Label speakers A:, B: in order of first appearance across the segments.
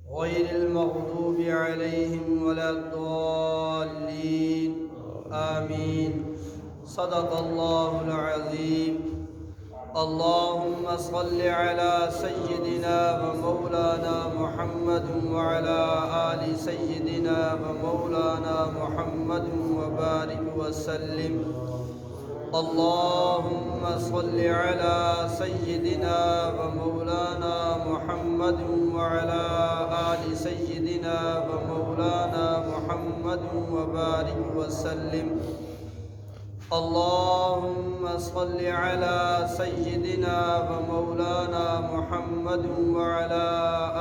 A: غير المغضوب عليهم ولا الضالين آمين. صدق الله العظيم. اللهم صل على سيدنا ومولانا محمد وعلى آل سيدنا ومولانا محمد وبارك وسلم. اللهم صل على سيدنا ومولانا محمد وعلى آل سيدنا ومولانا محمد وبارك وسلم. اللهم صل على سيدنا ومولانا محمد وعلى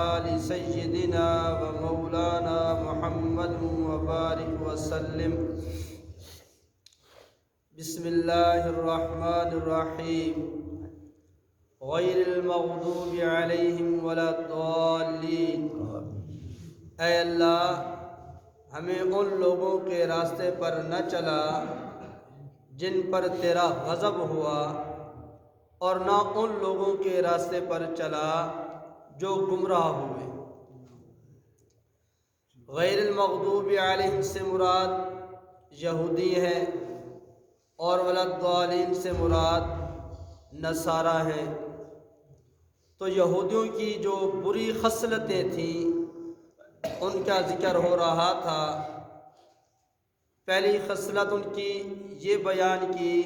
A: آل سيدنا ومولانا محمد وبارك وسلم. بسم اللہ الرحمن الرحیم. غیر المغضوب علیہم ولا الضالین. اے اللہ ہمیں ان لوگوں کے راستے پر نہ چلا جن پر تیرا غضب ہوا، اور نہ ان لوگوں کے راستے پر چلا جو گمراہ ہوئے. غیر المغضوب علیہم سے مراد یہودی ہیں، اور ولا الضالین سے مراد نصارہ ہیں. تو یہودیوں کی جو بری خصلتیں تھیں ان کا ذکر ہو رہا تھا. پہلی خصلت ان کی یہ بیان کی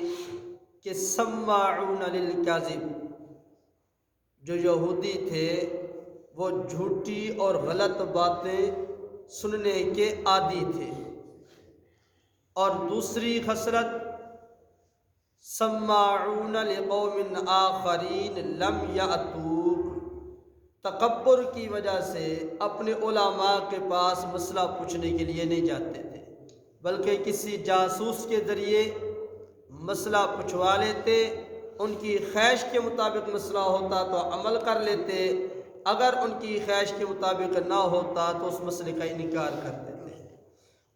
A: کہ سماعون للکذب، جو یہودی تھے وہ جھوٹی اور غلط باتیں سننے کے عادی تھے. اور دوسری خصلت سماعون لقوم آخرین لم یأتوک، تکبر کی وجہ سے اپنے علماء کے پاس مسئلہ پوچھنے کے لیے نہیں جاتے تھے، بلکہ کسی جاسوس کے ذریعے مسئلہ پوچھوا لیتے. ان کی خواہش کے مطابق مسئلہ ہوتا تو عمل کر لیتے، اگر ان کی خواہش کے مطابق نہ ہوتا تو اس مسئلے کا انکار کرتے تھے.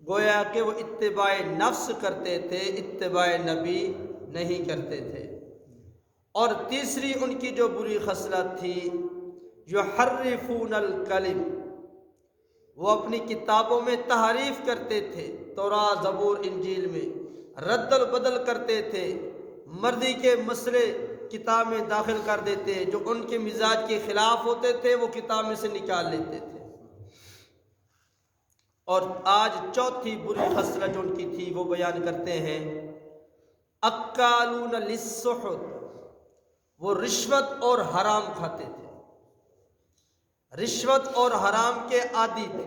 A: گویا کہ وہ اتباع نفس کرتے تھے، اتباع نبی نہیں کرتے تھے. اور تیسری ان کی جو بری خصلت تھی یحرفون الکلم، وہ اپنی کتابوں میں تحریف کرتے تھے. تورات، زبور، انجیل میں رد بدل کرتے تھے. مرضی کے مسئلے کتاب میں داخل کر دیتے، جو ان کے مزاج کے خلاف ہوتے تھے وہ کتاب میں سے نکال لیتے تھے. اور آج چوتھی بری خصلت جو ان کی تھی وہ بیان کرتے ہیں اکالون للسحت، وہ رشوت اور حرام کھاتے تھے، رشوت اور حرام کے عادی تھے.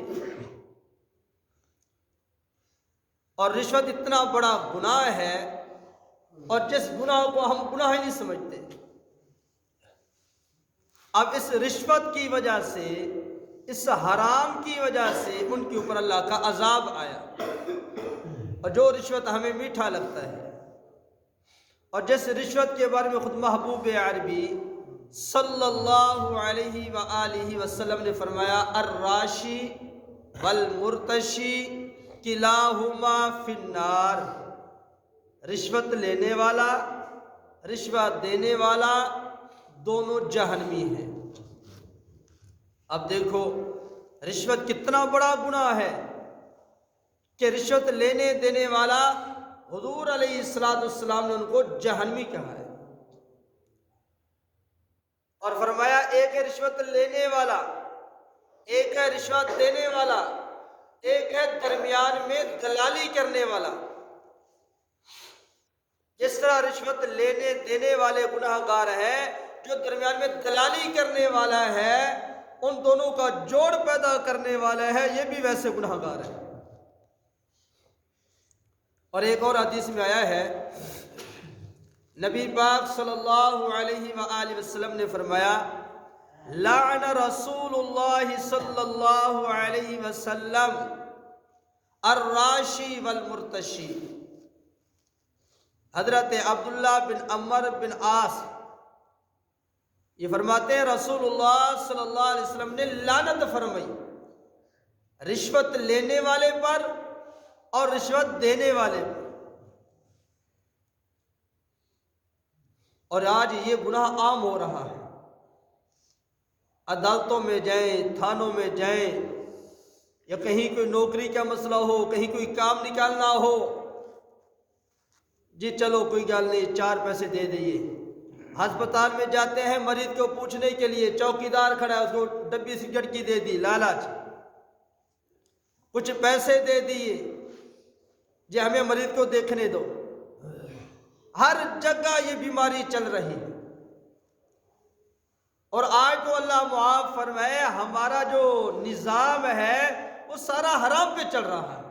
A: اور رشوت اتنا بڑا گناہ ہے، اور جس گناہ کو ہم گناہ ہی نہیں سمجھتے. اب اس رشوت کی وجہ سے، اس حرام کی وجہ سے ان کے اوپر اللہ کا عذاب آیا. اور جو رشوت ہمیں میٹھا لگتا ہے، اور جس رشوت کے بارے میں خود محبوب عربی صلی اللہ علیہ وآلہ وسلم نے فرمایا الراشی والمرتشی کلاہما فی النار، رشوت لینے والا، رشوت دینے والا دونوں جہنمی ہیں. اب دیکھو رشوت کتنا بڑا گناہ ہے کہ رشوت لینے دینے والا حضور علیہ السلام نے ان کو جہنمی کہا ہے. اور فرمایا ایک ہے رشوت لینے والا، ایک ہے رشوت دینے والا، ایک ہے درمیان میں دلالی کرنے والا. جس طرح رشوت لینے دینے والے گناہ گار ہیں، جو درمیان میں دلالی کرنے والا ہے، ان دونوں کا جوڑ پیدا کرنے والا ہے، یہ بھی ویسے گناہ گار ہے. اور ایک اور حدیث میں آیا ہے، نبی پاک صلی اللہ علیہ وآلہ وسلم نے فرمایا لعن رسول اللہ صلی اللہ علیہ وسلم الراشی والمرتشی. حضرت عبداللہ بن عمر بن عاص یہ فرماتے ہیں رسول اللہ صلی اللہ علیہ وسلم نے لعنت فرمائی رشوت لینے والے پر اور رشوت دینے والے پر. اور آج یہ گناہ عام ہو رہا ہے. عدالتوں میں جائیں، تھانوں میں جائیں، یا کہیں کوئی نوکری کا مسئلہ ہو، کہیں کوئی کام نکالنا ہو، جی چلو کوئی گل نہیں 4 پیسے دے دئیے۔ ہسپتال میں جاتے ہیں مریض کو پوچھنے کے لیے، چوکیدار کھڑا ہے، اس کو ڈبی سگریٹ کی دے دی، لالچ، کچھ پیسے دے دیے، جی ہمیں مریض کو دیکھنے دو۔ ہر جگہ یہ بیماری چل رہی ہے، اور آج تو اللہ معاف فرمائے ہمارا جو نظام ہے وہ سارا حرام پہ چل رہا ہے۔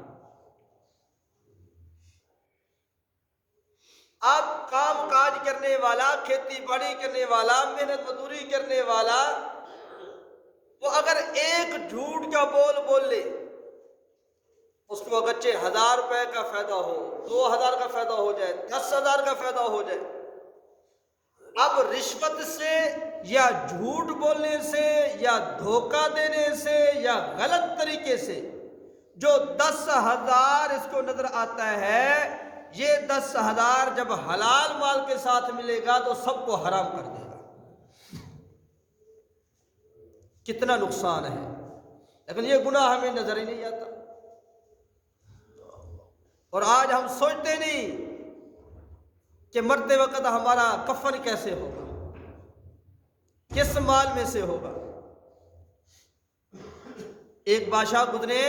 A: اب کام کاج کرنے والا، کھیتی باڑی کرنے والا، محنت مزدوری کرنے والا، وہ اگر ایک جھوٹ کا بول لے، اس کو اگرچہ 1000 روپے کا فائدہ ہو، 2000 کا فائدہ ہو جائے، 10,000 کا فائدہ ہو جائے، اب رشوت سے یا جھوٹ بولنے سے یا دھوکہ دینے سے یا غلط طریقے سے جو 10,000 اس کو نظر آتا ہے، یہ 10,000 جب حلال مال کے ساتھ ملے گا تو سب کو حرام کر دے گا۔ کتنا نقصان ہے، لیکن یہ گناہ ہمیں نظر ہی نہیں آتا، اور آج ہم سوچتے نہیں کہ مرتے وقت ہمارا کفن کیسے ہوگا، کس مال میں سے ہوگا۔ ایک بادشاہ گزرے،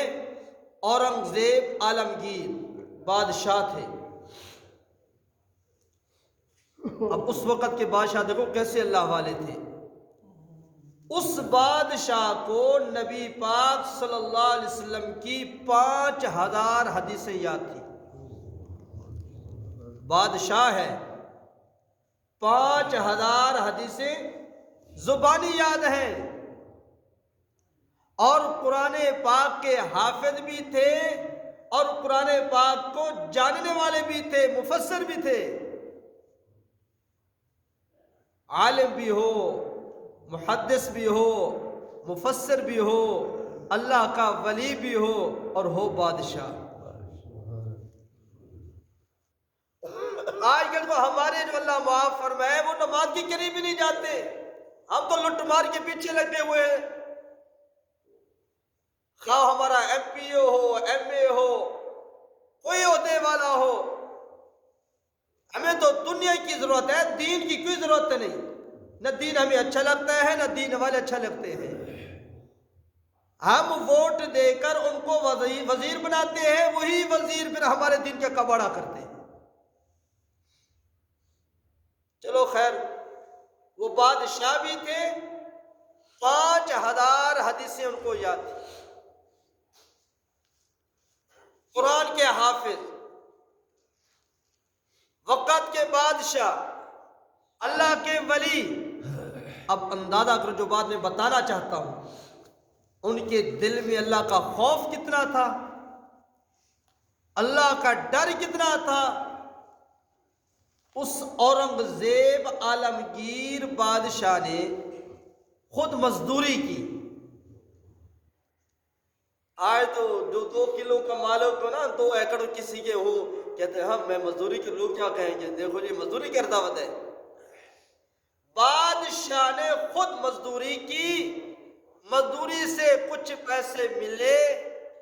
A: اورنگزیب عالمگیر بادشاہ تھے۔ اب اس وقت کے بادشاہ دیکھو کیسے اللہ والے تھے۔ اس بادشاہ کو نبی پاک صلی اللہ علیہ وسلم کی 5000 حدیثیں یاد تھی۔ بادشاہ ہے، 5000 حدیثیں زبانی یاد ہیں، اور قرآن پاک کے حافظ بھی تھے، اور قرآن پاک کو جاننے والے بھی تھے، مفسر بھی تھے، عالم بھی ہو، محدث بھی ہو، مفسر بھی ہو، اللہ کا ولی بھی ہو، اور ہو بادشاہ۔ آج کل تو ہمارے جو اللہ معاف فرمائے وہ نماز کے قریب بھی نہیں جاتے، ہم تو لٹ مار کے پیچھے لگے ہوئے ہیں، خواہ ہمارا ایم پی او ہو، ایم اے ہو، کوئی عہدے والا ہو، ہمیں تو دنیا کی ضرورت ہے، دین کی کوئی ضرورت نہیں۔ نہ دین ہمیں اچھا لگتا ہے، نہ دین والے اچھا لگتے ہیں۔ ہم ووٹ دے کر ان کو وزیر بناتے ہیں، وہی وزیر پھر ہمارے دین کا کباڑہ کرتے ہیں۔ چلو خیر، وہ بادشاہ بھی تھے، 5000 حدیثیں ان کو یاد تھی، قرآن کے حافظ، وقت کے بادشاہ، اللہ کے ولی۔ اب اندازہ کرو جو بات میں بتانا چاہتا ہوں، ان کے دل میں اللہ کا خوف کتنا تھا، اللہ کا ڈر کتنا تھا۔ اس اورنگزیب عالمگیر بادشاہ نے خود مزدوری کی۔ آج تو جو 2 کلو کا مالک ہو نا، 2 ایکڑ کسی کے ہو، کہتے ہیں ہاں میں مزدوری کے، لوگ کیا کہیں گے، دیکھو جی مزدوری کی دعوت ہے۔ بادشاہ نے خود مزدوری کی، مزدوری سے کچھ پیسے ملے،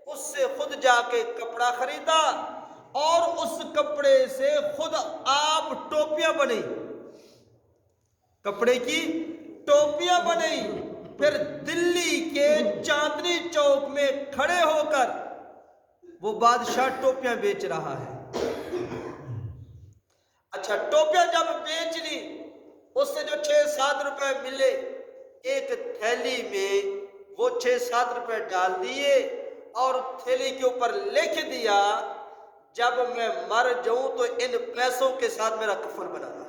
A: اس سے خود جا کے کپڑا خریدا، اور اس کپڑے سے خود آپ ٹوپیاں بنی، کپڑے کی ٹوپیاں بنی، پھر دلی کے چاندنی چوک میں کھڑے ہو کر وہ بادشاہ ٹوپیاں بیچ رہا ہے۔ اچھا، ٹوپیاں جب بیچ لی، اس سے جو 6-7 روپے ملے، ایک تھیلی میں وہ 6-7 روپے ڈال دیے، اور تھیلی کے اوپر لکھ دیا جب میں مر جاؤں تو ان پیسوں کے ساتھ میرا کفن بنانا۔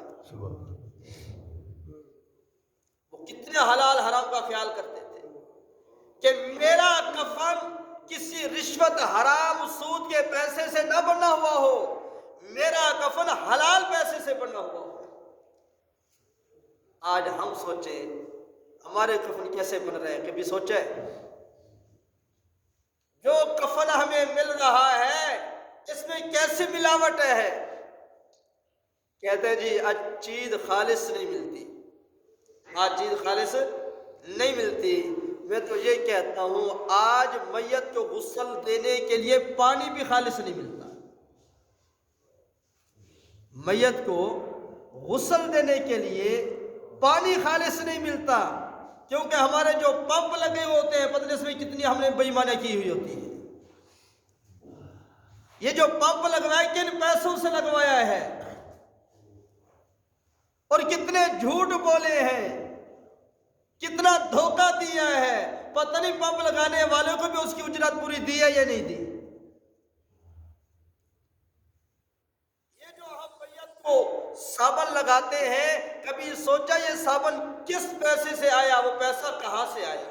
A: وہ کتنے حلال حرام کا خیال کرتے تھے کہ میرا کفن کسی رشوت، حرام، سود کے پیسے سے نہ بنا ہوا ہو، میرا کفن حلال پیسے سے بنا ہوا ہو۔ آج ہم سوچیں ہمارے کفن کیسے بن رہے ہیں، کبھی سوچے؟ جو کفن ہمیں مل رہا ہے اس میں کیسے ملاوٹ ہے؟ کہتے ہیں جی آج چیز خالص نہیں ملتی، آج چیز خالص نہیں ملتی، میں تو یہ کہتا ہوں آج میت کو غسل دینے کے لیے پانی بھی خالص نہیں ملتا۔ میت کو غسل دینے کے لیے پانی خالص نہیں ملتا، کیونکہ ہمارے جو پمپ لگے ہوتے ہیں پتہ نہیں اس میں کتنی ہم نے بے ایمانی کی ہوئی ہوتی ہے۔ یہ جو پمپ لگوایا کن پیسوں سے لگوایا ہے اور کتنے جھوٹ بولے ہیں، کتنا دھوکہ دیا ہے، پتہ نہیں پمپ لگانے والوں کو بھی اس کی اجرت پوری دی ہے یا نہیں دی۔ یہ جو ہم میت کو صابن لگاتے ہیں، کبھی سوچا یہ صابن کس پیسے سے آیا، وہ پیسہ کہاں سے آیا؟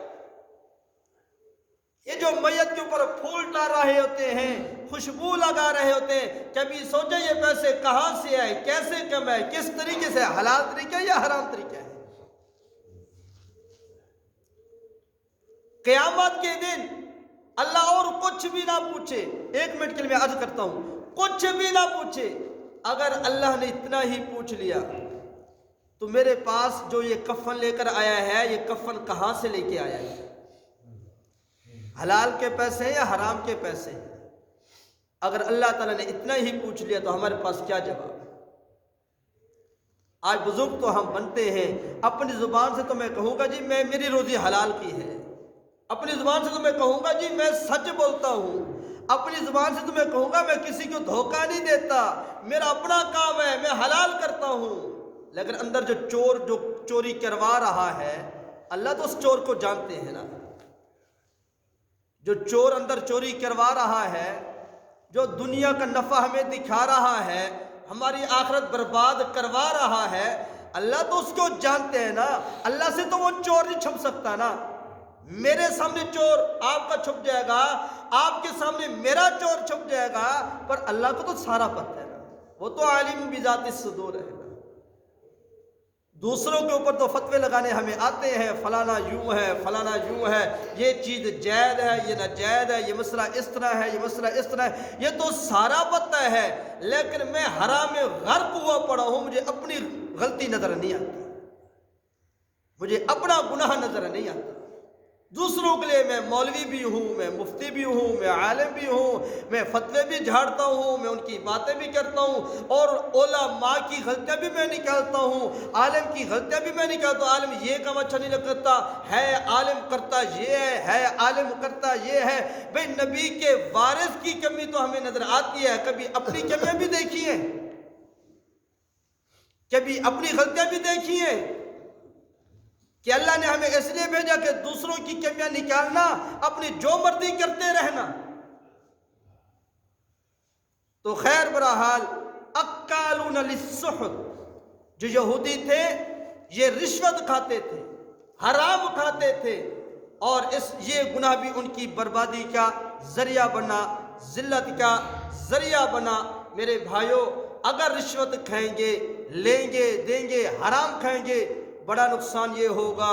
A: یہ جو میت کے اوپر پھول ڈال رہے ہوتے ہیں، خوشبو لگا رہے ہوتے ہیں، کبھی سوچا یہ پیسے کہاں سے آئے، کیسے کمائے، کس طریقے سے، حلال طریقہ یا حرام طریقہ ہے؟ قیامت کے دن اللہ اور کچھ بھی نہ پوچھے، 1 منٹ کے لیے میں عرض کرتا ہوں، کچھ بھی نہ پوچھے، اگر اللہ نے اتنا ہی پوچھ لیا تو میرے پاس جو یہ کفن لے کر آیا ہے، یہ کفن کہاں سے لے کے آیا ہے؟ حلال کے پیسے ہیں یا حرام کے پیسے ہیں؟ اگر اللہ تعالیٰ نے اتنا ہی پوچھ لیا تو ہمارے پاس کیا جواب ہے؟ آج بزرگ تو ہم بنتے ہیں، اپنی زبان سے تو میں کہوں گا جی میری روزی حلال کی ہے، اپنی زبان سے تو میں کہوں گا جی میں سچ بولتا ہوں، اپنی زبان سے تو میں کہوں گا میں کسی کو دھوکہ نہیں دیتا، میرا اپنا کام ہے، میں حلال کرتا ہوں، لیکن اندر جو چوری کروا رہا ہے، اللہ تو اس چور کو جانتے ہیں نا۔ جو چور اندر چوری کروا رہا ہے، جو دنیا کا نفع ہمیں دکھا رہا ہے، ہماری آخرت برباد کروا رہا ہے، اللہ تو اس کو جانتے ہیں نا۔ اللہ سے تو وہ چور نہیں چھپ سکتا نا۔ میرے سامنے چور آپ کا چھپ جائے گا، آپ کے سامنے میرا چور چھپ جائے گا، پر اللہ کو تو سارا پتہ ہے نا، وہ تو عالم بذات الصدور ہے نا۔ دوسروں کے اوپر تو فتوے لگانے ہمیں آتے ہیں، فلانا یوں ہے، فلانا یوں ہے، یہ چیز جائز ہے، یہ ناجائز ہے، یہ مسئلہ اس طرح ہے، یہ مسئلہ اس طرح ہے، یہ تو سارا پتہ ہے، لیکن میں حرام میں غرق ہوا پڑا ہوں، مجھے اپنی غلطی نظر نہیں آتی، مجھے اپنا گناہ نظر نہیں آتا۔ دوسروں کے لیے میں مولوی بھی ہوں، میں مفتی بھی ہوں، میں عالم بھی ہوں، میں فتوے بھی جھاڑتا ہوں، میں ان کی باتیں بھی کرتا ہوں، اور علماء کی غلطیاں بھی میں نکالتا ہوں، عالم کی غلطیاں بھی میں نکالتا ہوں۔ عالم یہ کام اچھا نہیں لگتا ہے، عالم کرتا یہ ہے عالم کرتا یہ ہے۔ بھئی نبی کے وارث کی کمی تو ہمیں نظر آتی ہے، کبھی اپنی کمیاں بھی دیکھی ہیں، کبھی اپنی غلطیاں بھی دیکھی ہیں کہ اللہ نے ہمیں اس لیے بھیجا کہ دوسروں کی کمیاں نکالنا، اپنی جو مرضی کرتے رہنا۔ تو خیر برحال اکالون للسحت، جو یہودی تھے یہ رشوت کھاتے تھے، حرام کھاتے تھے، اور یہ گناہ بھی ان کی بربادی کا ذریعہ بنا، ذلت کا ذریعہ بنا۔ میرے بھائیوں، اگر رشوت کھائیں گے، لیں گے، دیں گے، حرام کھائیں گے، بڑا نقصان یہ ہوگا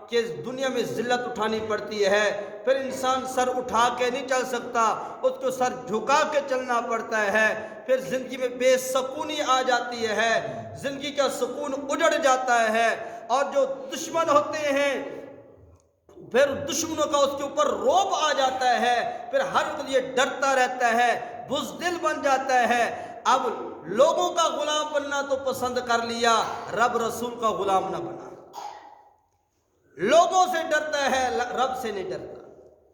A: کہ دنیا میں ذلت اٹھانی پڑتی ہے، پھر انسان سر اٹھا کے نہیں چل سکتا، اس کو سر جھکا کے چلنا پڑتا ہے، پھر زندگی میں بے سکونی آ جاتی ہے، زندگی کا سکون اجڑ جاتا ہے، اور جو دشمن ہوتے ہیں پھر دشمنوں کا اس کے اوپر روب آ جاتا ہے، پھر ہر وقت یہ ڈرتا رہتا ہے، بزدل بن جاتا ہے۔ اب لوگوں کا غلام بننا تو پسند کر لیا، رب رسول کا غلام نہ بنا، لوگوں سے ڈرتا ہے، رب سے نہیں ڈرتا۔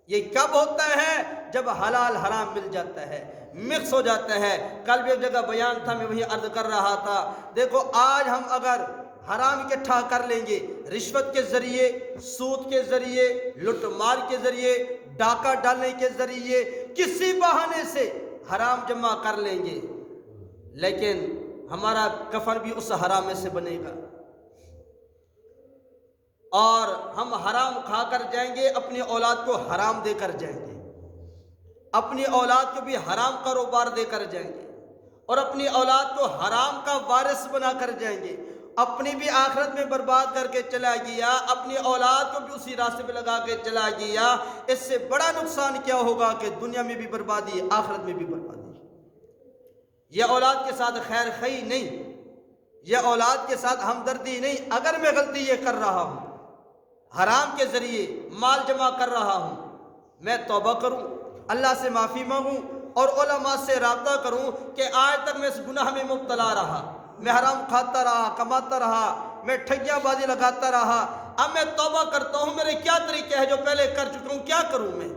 A: یہ کب ہوتا ہے؟ جب حلال حرام مل جاتا ہے، مکس ہو جاتا ہے۔ کل بھی ایک جگہ بیان تھا، میں وہی عرض کر رہا تھا، دیکھو آج ہم اگر حرام اکٹھا کر لیں گے، رشوت کے ذریعے، سود کے ذریعے، لٹ مار کے ذریعے، ڈاکہ ڈالنے کے ذریعے، کسی بہانے سے حرام جمع کر لیں گے، لیکن ہمارا کفن بھی اس حرام میں سے بنے گا، اور ہم حرام کھا کر جائیں گے، اپنی اولاد کو حرام دے کر جائیں گے، اپنی اولاد کو بھی حرام کاروبار دے کر جائیں گے، اور اپنی اولاد کو حرام کا وارث بنا کر جائیں گے، اپنی بھی آخرت میں برباد کر کے چلا گیا، اپنی اولاد کو بھی اسی راستے پہ لگا کے چلا گیا۔ اس سے بڑا نقصان کیا ہوگا کہ دنیا میں بھی بربادی، آخرت میں بھی بربادی۔ یہ اولاد کے ساتھ خیر خواہی نہیں، یہ اولاد کے ساتھ ہمدردی نہیں۔ اگر میں غلطی یہ کر رہا ہوں، حرام کے ذریعے مال جمع کر رہا ہوں، میں توبہ کروں، اللہ سے معافی مانگوں اور علماء سے رابطہ کروں کہ آج تک میں اس گناہ میں مبتلا رہا، میں حرام کھاتا رہا، کماتا رہا، میں ٹھگیاں بازی لگاتا رہا، اب میں توبہ کرتا ہوں، میرے کیا طریقے ہیں جو پہلے کر چکا ہوں، کیا کروں میں؟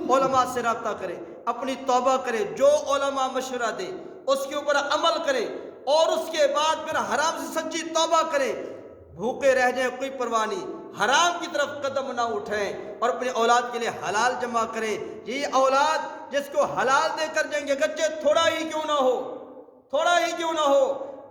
A: علماء سے رابطہ کرے، اپنی توبہ کرے، جو علماء مشورہ دے اس کے اوپر عمل کرے، اور اس کے بعد پھر حرام سے سچی توبہ کرے۔ بھوکے رہ جائیں کوئی پرواہ نہیں، حرام کی طرف قدم نہ اٹھائیں اور اپنے اولاد کے لیے حلال جمع کریں۔ یہ اولاد جس کو حلال دے کر جائیں گے، گچے تھوڑا ہی کیوں نہ ہو، تھوڑا ہی کیوں نہ ہو،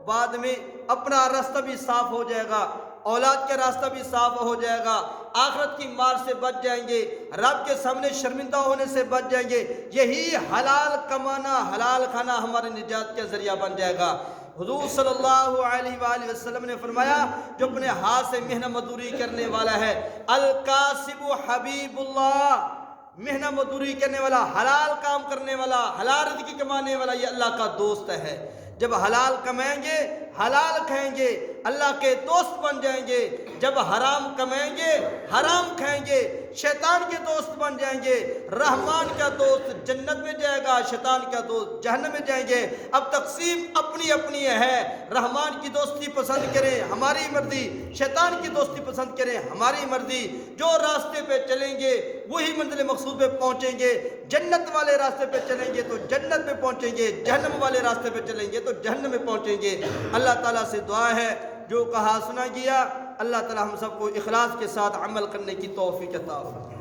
A: بعد میں اپنا راستہ بھی صاف ہو جائے گا، اولاد کا راستہ بھی صاف ہو جائے گا، آخرت کی مار سے بچ جائیں گے، رب کے سامنے شرمندہ ہونے سے بچ جائیں گے۔ یہی حلال کمانا، حلال کھانا ہمارے نجات کا ذریعہ بن جائے گا۔ حضور صلی اللہ علیہ وآلہ وسلم نے فرمایا، جو اپنے ہاتھ سے محنت مزدوری کرنے والا ہے، الکاسب حبیب اللہ، محنت مزدوری کرنے والا، حلال کام کرنے والا، حلال رزق کمانے والا، یہ اللہ کا دوست ہے۔ جب حلال کمائیں گے، حلال کھائیں گے، اللہ کے دوست بن جائیں گے۔ جب حرام کمائیں گے، حرام کھائیں گے، شیطان کے دوست بن جائیں گے۔ رحمان کا دوست جنت میں جائے گا، شیطان کا دوست جہنم میں جائیں گے۔ اب تقسیم اپنی اپنی ہے، رحمان کی دوستی پسند کریں، ہماری مرضی، شیطان کی دوستی پسند کریں، ہماری مرضی۔ جو راستے پہ چلیں گے وہی منزل مقصود پہ پہنچیں گے۔ جنت والے راستے پہ چلیں گے تو جنت پہ پہنچیں گے، جہنم والے راستے پہ چلیں گے تو جہنم میں پہنچیں گے۔ اللہ تعالیٰ سے دعا ہے، جو کہا سنا گیا، اللہ تعالیٰ ہم سب کو اخلاص کے ساتھ عمل کرنے کی توفیق عطا فرمائے۔